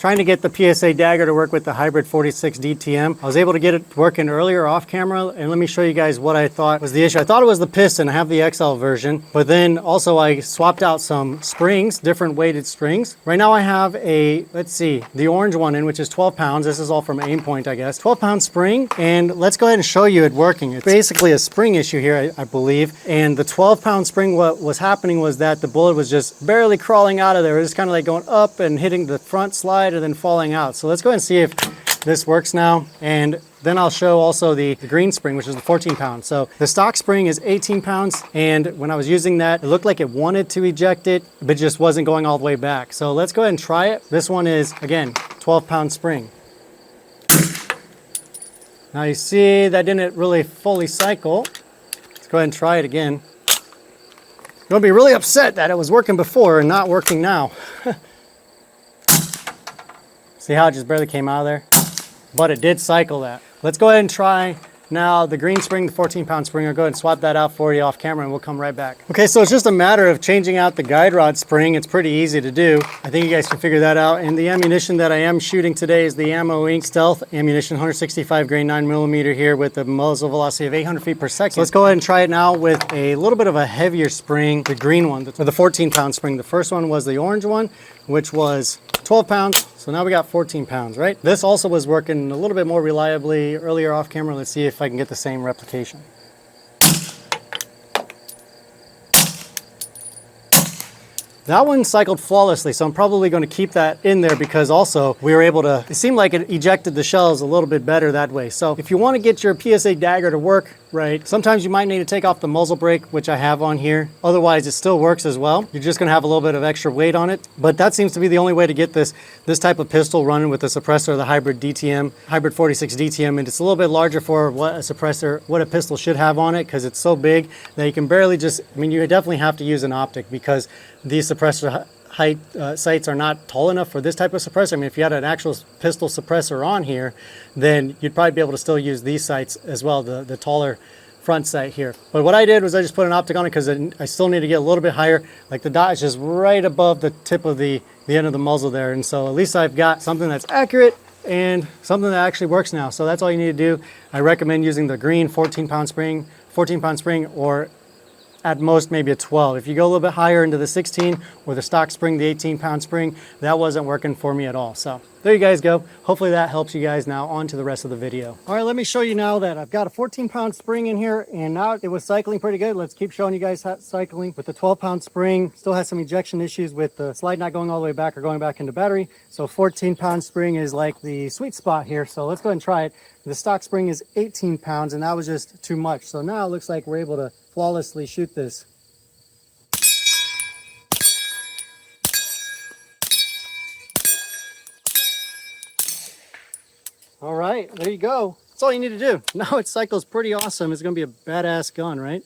trying to get the PSA Dagger to work with the hybrid 46 DTM. I was able to get it working earlier off camera, and let me show you guys what I thought was the issue. I thought it was the piston. I have the XL version, but then also I swapped out some springs, different weighted springs. Right now I have a, let's see, the orange one in, which is 12 pounds. This is all from Aimpoint, I guess. 12-pound spring, and let's go ahead and show you it working. It's basically a spring issue here, I believe, and the 12-pound spring, what was happening was that the bullet was just barely crawling out of there. It was kind of like going up and hitting the front slide and then falling out. So let's go ahead and see if this works now, and then I'll show also the green spring, which is the 14 pound. So the stock spring is 18 pounds, and when I was using that, it looked like it wanted to eject it, but just wasn't going all the way back. So let's go ahead and try it. This one is, again, 12-pound spring. Now you see that didn't really fully cycle. Let's go ahead and try it again. You're gonna be really upset that it was working before and not working now. See how it just barely came out of there? But it did cycle that. Let's go ahead and try now the green spring, the 14-pound spring. I'll go ahead and swap that out for you off camera and we'll come right back. Okay, so it's just a matter of changing out the guide rod spring. It's pretty easy to do. I think you guys can figure that out. And the ammunition that I am shooting today is the Ammo Inc. Stealth ammunition, 165 grain 9mm here with a muzzle velocity of 800 feet per second. So let's go ahead and try it now with a little bit of a heavier spring, the green one, the 14-pound spring. The first one was the orange one, which was 12 pounds. So now we got 14 pounds, right? This also was working a little bit more reliably earlier off camera. Let's see if I can get the same replication. That one cycled flawlessly, so I'm probably going to keep that in there because also we were able to, it seemed like it ejected the shells a little bit better that way. So if you want to get your PSA Dagger to work right, sometimes you might need to take off the muzzle brake, which I have on here. Otherwise, it still works as well. You're just going to have a little bit of extra weight on it. But that seems to be the only way to get this type of pistol running with the suppressor, the hybrid DTM, hybrid 46 DTM. And it's a little bit larger for what a suppressor, what a pistol should have on it, because it's so big that you can barely just, I mean, you definitely have to use an optic because these suppressor height sights are not tall enough for this type of suppressor. I mean, if you had an actual pistol suppressor on here, then you'd probably be able to still use these sights as well, the taller front sight here. But what I did was I just put an optic on it because I still need to get a little bit higher. Like the dot is just right above the tip of the end of the muzzle there. And so at least I've got something that's accurate and something that actually works now. So that's all you need to do. I recommend using the green 14-pound spring, or at most maybe a 12. If you go a little bit higher into the 16 or the stock spring, the 18-pound spring, that wasn't working for me at all. So there you guys go. Hopefully that helps you guys. Now on to the rest of the video. All right, let me show you now that I've got a 14-pound spring in here, and now it was cycling pretty good. Let's keep showing you guys how it's cycling with the 12-pound spring. Still has some ejection issues with the slide not going all the way back or going back into battery. So 14-pound spring is like the sweet spot here. So let's go ahead and try it. The stock spring is 18 pounds, and that was just too much. So now it looks like we're able to flawlessly shoot this. All right, there you go. That's all you need to do. Now it cycles pretty awesome. It's gonna be a badass gun, right?